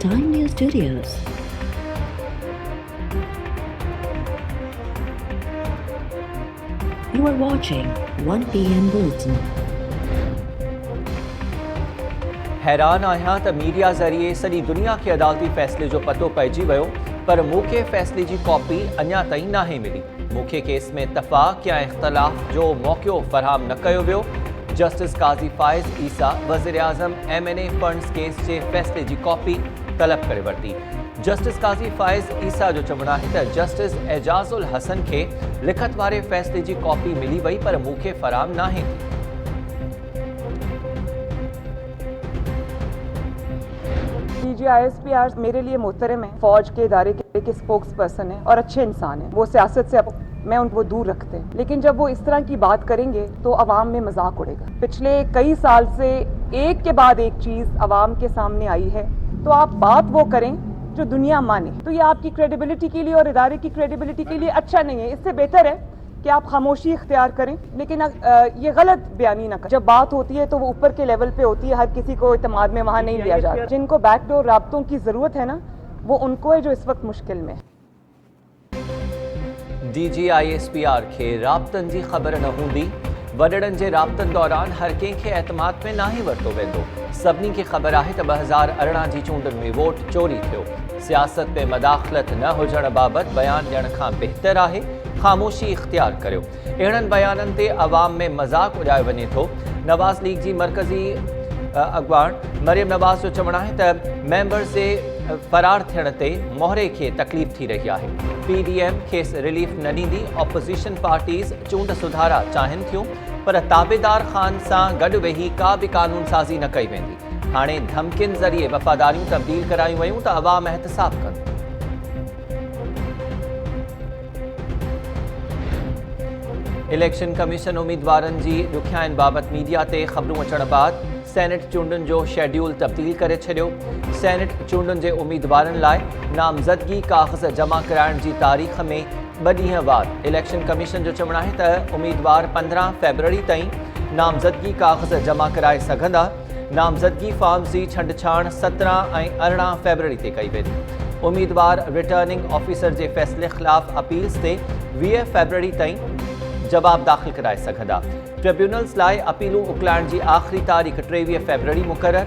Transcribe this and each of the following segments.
Time News Studios. You are watching 1 PM Bulletin. हैरान आहियां त मीडिया ज़रिए सॼी दुनिया खे अदालती फ़ैसिले जो पतो पइजी वियो, पर मूंखे फ़ैसिले जी कॉपी अञा ताईं नाहे मिली। मूंखे केस में इत्तफ़ाक़ या इख़्तिलाफ़ जो मौक़िओ फ़राहम न कयो वियो। जस्टिस काज़ी फ़ाइज़ ईसा वज़ीर आज़म M&A फंड्स केस जे फ़ैसिले जी कॉपी तलब करे वरिती। जस्टिस काज़ी फ़ाइज़ ईसा जो चवणु आहे त जस्टिस एजाज़ुल हसन खे लिखत वारे फ़ैसिले जी कॉपी मिली वई, पर मूंखे फ़राहम नाहे थी। ISPR मेरे लिए मोहतरम है, फौज के इदारे के एक स्पोक्स पर्सन है और अच्छे इंसान है। वो सियासत से मैं उनको दूर रखते हैं, लेकिन जब वो इस तरह की बात करेंगे तो अवाम में मजाक उड़ेगा। पिछले कई साल से एक के बाद एक चीज अवाम के सामने आई है, तो आप बात वो करें जो दुनिया माने। तो ये आपकी क्रेडिबिलिटी के लिए और इदारे की क्रेडिबिलिटी के लिए अच्छा नहीं है। इससे बेहतर है कि आप खामोशी इख्तियार करें, लेकिन ये गलत बयानी ना करें। जब बात होती है तो वो ऊपर के लेवल पे होती है, हर किसी को इत्मीनान में वहाँ नहीं लिया जाता। जिनको बैकडोर राब्तों की ज़रूरत है ना, वो उनको है जो इस वक्त मुश्किल में है। DG ISPR खे राब्तनि जी ख़बर न हूंदी। वॾड़नि जे राब्तनि दौरान हर कंहिंखे एतमाद में नाहे वरितो वेंदो। सभिनी खे ख़बर आहे त 2018 जी चूंडुनि में वोट चोरी थियो। सियासत में मदाख़लत न हुजण बाबति बयान ॾियण खां बहितर आहे ख़ामोशी इख़्तियार करियो। अहिड़नि बयाननि ते अवाम में मज़ाक उॾायो वञे थो। नवाज़ लीग जी मरकज़ी अॻवान मरियम नवाज़ जो चवणु आहे त मेंबर्स जे फ़रार थियण ते मोहरे खे तकलीफ़ थी रही आहे। PDM खेसि रिलीफ न ॾींदी। ऑपोज़िशन पार्टीज़ चूंड सुधारा चाहिनि थियूं, पर ताबेदार ख़ान सां गॾु वेही का बि क़ानून साज़ी न कई वेंदी। हाणे धमकियुनि ज़रिए वफ़ादारियूं तब्दील करायूं वयूं त अवाम एहतिसाब कंदो। इलेक्शन कमीशन उम्मीदवारनि जी ॾुखियाईनि बाबति मीडिया ते ख़बरूं अचण बाद सेनेट चूंडुनि जो शेड्यूल तब्दील करे छॾियो। सेनेट चूंडुनि जे उम्मीदवारनि लाइ नामज़दगी काग़ज़ जमा कराइण जी तारीख़ में 2 ॾींहं बाद इलेक्शन कमीशन जो चवणु आहे त उम्मीदवार 15 फ़रवरी ताईं नामज़दगी काग़ज़ जमा कराए सघंदा। नामज़दगी फॉर्म्स जी छंडछाण 17 ऐं 18 फ़रवरी ते कई वेंदी। उम्मीदवार रिटर्निंग ऑफिसर जे फ़ैसिले ख़िलाफ़ अपील्स ते 20 फ़रवरी ताईं जवाब दाख़िल कराए सघंदा। ट्रिब्यूनल्स लाइ अपीलूं उकलाइण जी आख़िरी तारीख़ 23 फ़रवरी मुक़ररु।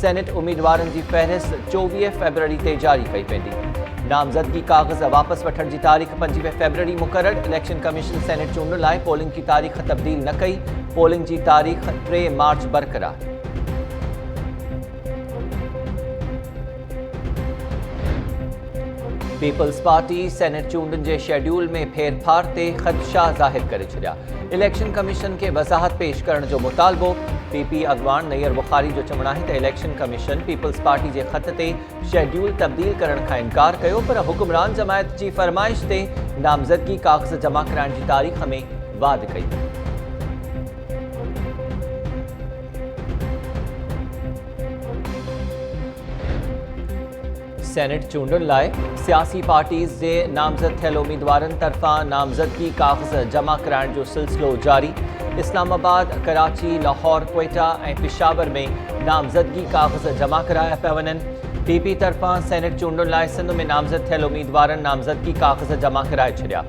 सेनेट उम्मीदवारनि जी फ़हरिस्त 24 फ़रवरी ते जारी कई वेंदी। नामज़दगी काग़ज़ वापसि वठण जी तारीख़ 25 फ़रवरी मुक़ररु। इलेक्शन कमीशन सेनेट चूंडुनि लाइ पोलिंग जी तारीख़ तब्दील न कई। पोलिंग जी तारीख़ 3 मार्च बरक़रार। पीपल्स पार्टी सेनेट चूंडुनि जे शेड्यूल में फेरफार ते ख़दशा ज़ाहिर करे छॾिया। इलेक्शन कमीशन खे वज़ाहत पेश करण जो मुतालबो। PP अॻवान नैयर बुखारी जो चवणु आहे त इलेक्शन कमीशन पीपल्स पार्टी जे ख़त ते शेड्यूल तब्दील करण खां इनकार कयो, पर हुक्मरान जमायत जी फ़रमाइश ते नामज़दगी काग़ज़ जमा कराइण जी तारीख़ में वाध कई। सेनेट चूंडुनि लाइ सियासी पार्टीज़ जे नामज़द थियल उम्मीदवारनि तरफ़ां नामज़दगी काग़ज़ जमा कराइण जो सिलसिलो जारी। इस्लामाबाद, कराची, लाहौर, क्वेटा ऐं पिशावर में नामज़दगी काग़ज़ जमा कराया पिया वञनि। PP तरफ़ां सेनेट चूंडुनि लाइ सिंध में नामज़द थियल उम्मीदवारनि नामज़दगी काग़ज़ जमा कराए छॾिया।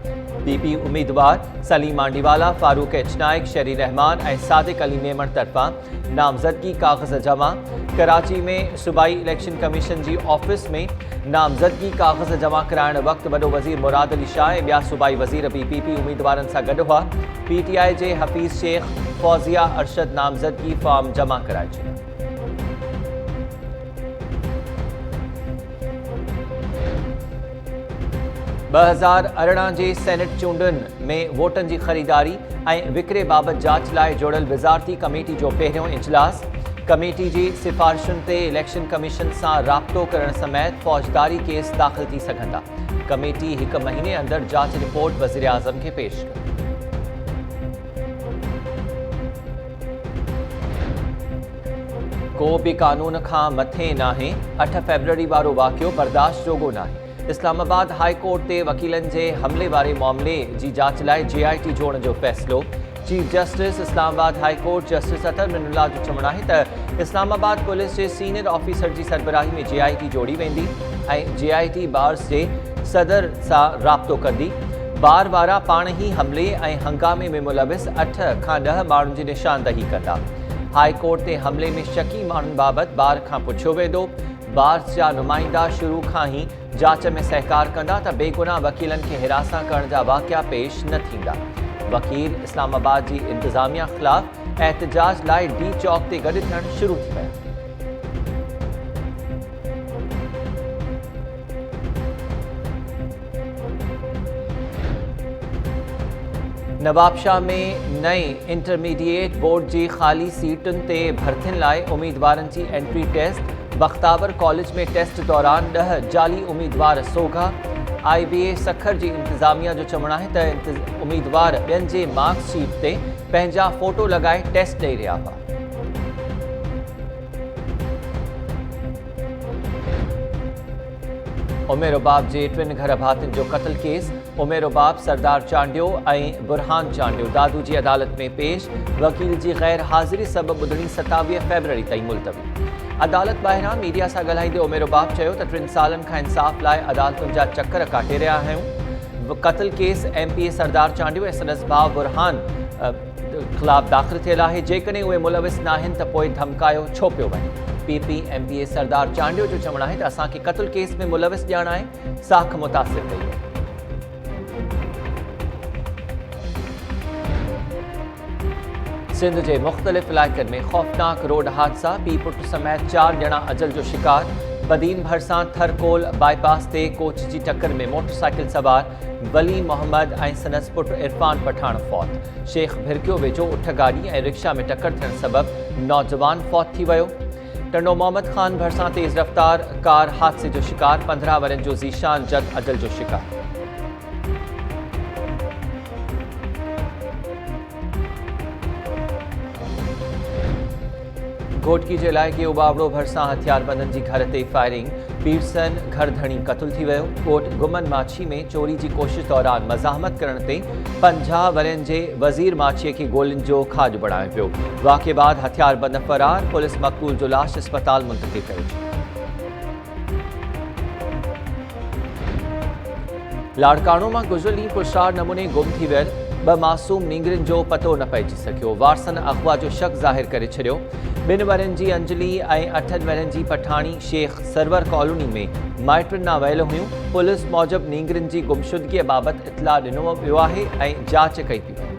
PP उम्मीदवार सलीम मांडीवाला, फारूक H नाइक, शेरी रहमान ऐं सादिक अली मेमण तरफ़ां नामज़दगी काग़ज़ जमा। कराची में सूबाई इलेक्शन कमीशन जी ऑफिस में नामज़दगी काग़ज़ जमा कराइण वक़्तु वॾो वज़ीर मुराद अली शाह ऐं ॿिया सूबाई वज़ीर बि PP उम्मीदवारनि सां गॾु हुआ। PTI जे हफ़ीज़ शेख, फौज़िया अरशद नामज़दगी फॉर्म जमा कराए छॾिया। $2018 जे सेनेट चूंडुनि में वोटनि जी ख़रीदारी ऐं विकिरे बाबति जाच लाइ जोड़ियल विज़ारती कमेटी जो पहिरियों इजलास। कमेटी जी सिफ़ारिशुनि ते इलेक्शन कमीशन सां राब्तो करण समेत फ़ौजदारी केस दाख़िल थी सघंदा। कमेटी 1 महीने अंदरि जाच रिपोर्ट वज़ीर आज़म खे पेश कई। को बि कानून खां मथे नाहे। 8 फ़रवरी वारो वाक़ियो बर्दाश्त जोॻो नाहे। इस्लामाबाद हाई कोर्ट ते वकीलनि जे हमले वारे मामले जी जाच लाइ JIT जोड़ण जो फ़ैसिलो। Chief justice Islamabad high court justice Athar Minallah जो चवणु आहे त इस्लामाबाद पुलिस के सीनियर ऑफिसर की सरबराही में JIT जोड़ी वेंदी JIT बार्स के सदर से राब्तो कंदी। बार वारा पाण ही हमले हंगामे में मुलविस 8 खां 10 माण्हुनि की निशानदही कंदा। हाई कोर्ट के हमले में शकी माण्हुनि बाबत बार खां पुछियो वेंदो। बार्स जा नुमाइंदा शुरू खां ही जांच में सहकार कंदा त बेगुनाह वकीलन के हिरासा करण जा वाक़िया पेश न थींदा। वकील इस्लामाबाद की इंतजामिया खिलाफ एहतजाज लाइ D चौक ते गॾु थियण शुरू थी विया। नवाबशाह में नई इंटरमीडिएट बोर्ड की खाली सीटुन ते भर्तियुनि लाइ उम्मीदवारनि की एंट्री टेस्ट। बख्तावर कॉलेज में टेस्ट दौरान 10 जाली उम्मीदवार सोघा। IBA सखर की इंतजामिया जो चवण है त उम्मीदवार ॿियनि जे मार्कशीट ते पंहिंजा फोटो लगाए टेस्ट ॾेई रहा हुआ। उमेरोबाब के टिन घर भातियुनि जो कत्ल केस। उमेरोबाब सरदार चांडियो और बुरहान चांडियो दादू की अदालत में पेश। वकील की गैर हाज़िरी सबब ॿुधणी 27 फरवरी ताईं मुलतवी। अदालत ॿाहिरां मीडिया से ॻाल्हाईंदे उमेरोबाब चयो त 3 सालन खां इंसाफ लाइ अदालतुनि जा चक्कर काटे रहा आहियूं। कत्ल केस MPA सरदार चांडियो ऐं संदसि भाउ बुरहान खिलाफ़ दाख़िल थियल आहे। जेकॾहिं उहे मुलविस नाहिनि त पोइ धमकायो छो पियो वञे। PP MPA सरदार चांडियो जो चवण है त असांखे कत्ल केस में मुलविस ॼाण आहे। साख मुतासिर कई आहे। सिंध के मुख्तलिफ इलाक़नि में खौफनाक रोड हादसा। पीउ पुट समेत 4 ॼणा अजल जो शिकार। बदीन भरसां थरकोल बाईपास ते कोच की टक्कर में मोटरसाइकिल सवार वली मोहम्मद और संदसि पुट इरफान पठान फौत। शेख भिरकियो वेझो उठ गाड़ी और रिक्शा में टक्कर थियण सबब नौजवान फौत थी वियो। टंडो मोहम्मद खान भरसां तेज़ रफ्तार कार हादसे जो शिकार। 15 वरनि जो ज़ीशान जद अजल जो शिकार। घोटकी के इलाइक़े उबावड़ो भरसां हथियारबंदनि जी घर ते फायरिंग। पीरसन घर धणी क़तल थी वियो। कोट गुमन माछी में चोरी की कोशिश दौरान मज़ाहमत करण ते 50 वरनि जे वज़ीर माछीअ खे गोलियुनि जो खाॼ बणायो पियो। वाक़े बाद हथियारबंद फरार। पुलिस मक़तूल जो लाश अस्पताल मुंतक़िल कयो। लाड़काणो में गुज़िरियल ॾींहुं पुरस्कार नमूने गुम थी वियल 2 मासूम नींगरनि जो पतो न पइजी सकियो। वारसनि अगवा जो शक ज़ाहिर करे छॾियो। 2 वरनि जी अंजलि और 8 वरनि जी पठाणी शेख सरवर कॉलोनी में माइटनि ना वयल हुयूं। पुलिस मूजब नींगरनि की गुमशुदगी बाबत इतला ॾिनो वियो आहे ऐं जांच कई पई वञे।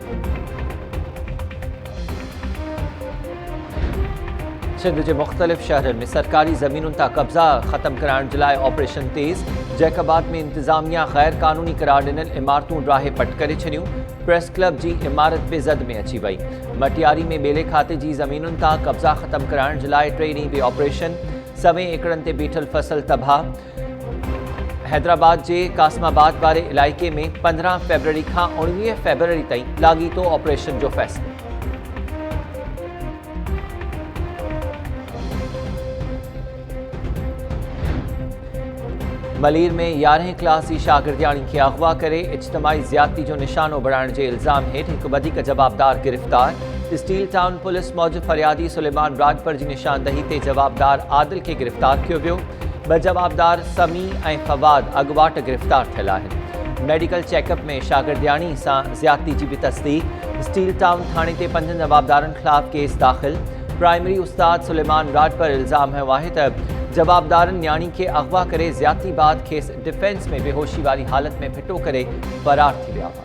सिंध के मुख्तलिफ शहरनि में सरकारी ज़मीनुनि तां कब्ज़ा ख़त्म कराइण जे लाइ ऑपरेशन तेज़। जैकबाद में इंतजामिया गैर कानूनी करार ॾिनल इमारतूं राहे पट करे छॾियूं। प्रेस क्लब की इमारत बि ज़द में अची वई। मटियारी में बेले खाते की ज़मीनुनि तां कब्ज़ा ख़त्म कराइण जे लाइ 3 ॾींहं बि ऑपरेशन। 100 एकड़नि ते बीठल फसल तबाह। हैदराबाद के कासमाबाद वाले इलाइक़े में 15 फरवरी खां 19 फरवरी ताईं लाॻीतो ऑपरेशन जो फ़ैसिलो। मलीर में 11वीं क्लास की शागिर्दियाणी के अगवा करे इज्तमाही ज़्यादती जो निशानो बणाइण के इल्ज़ाम हेठि हिकु वधीक जवाबदार गिरफ्तार। स्टील टाउन पुलिस मौजूद फरियादी सुलेमान राजपर की निशानदही ते जवाबदार आदिल के गिरफ्तार किया वियो। 2 जवाबदार समी और फवाद अगवाट गिरफ्तार थियल आहिनि। मेडिकल चेकअप में शागिर्दियाणी से ज़्यादती की भी तस्दीक। स्टील टाउन थाने ते 5 जवाबदारनि खिलाफ केस दाखिल। प्राइमरी उस्ताद सुलेमान राजपर इल्ज़ाम है वाहे त जवाबदारनि न्याणी के अगवा करे ज़्यादती बाद खेस डिफेंस में बेहोशी वाली हालत में फिटो करे फरार थी विया हुआ।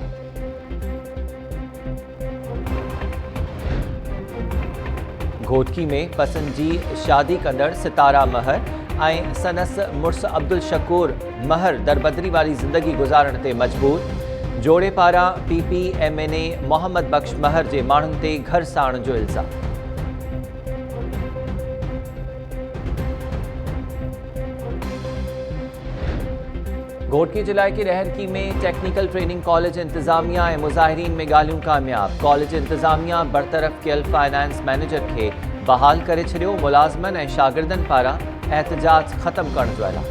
घोटकी में पसंद जी शादी कंदड़ सितारा महर और संदसि मुड़स अब्दुल शकूर महर दरबदरी वाली ज़िंदगी गुजारण ते मजबूर। जोड़े पारा PPMNA मोहम्मद बख्श महर के माण्हुनि ते घर साण जो इल्ज़ाम। घोटकी जिला के रहरकी में टेक्निकल ट्रेनिंग कॉलेज इंतजामिया और मुजाहिरीन में गालियों कामयाब। कॉलेज इंतजामिया बरतरफ कयल फाइनेंस मैनेजर के बहाल करे छड़ियो। मुलाजमन और शागिर्दन पारा एहतजाज खत्म करण जो ऐलान।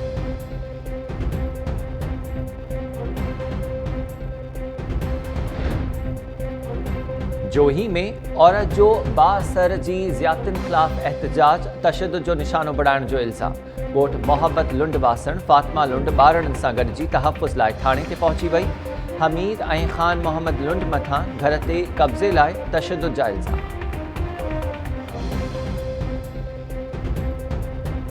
जोही में औरत जो बासर जी ज़ियादतियुनि ख़िलाफ़ एहतजाज तशद्दुद जो निशानो बणाइण जो इल्ज़ाम। ॻोठ मोहब्बत लुंड वासण फातिमा लुंड ॿारनि सां गॾिजी तहफ़ुज़ लाइ थाणे ते पहुची वई। हमीद ऐं ख़ान मोहम्मद लुंड मथां घर ते कब्ज़े लाइ तशद्दुद जा इल्ज़ाम।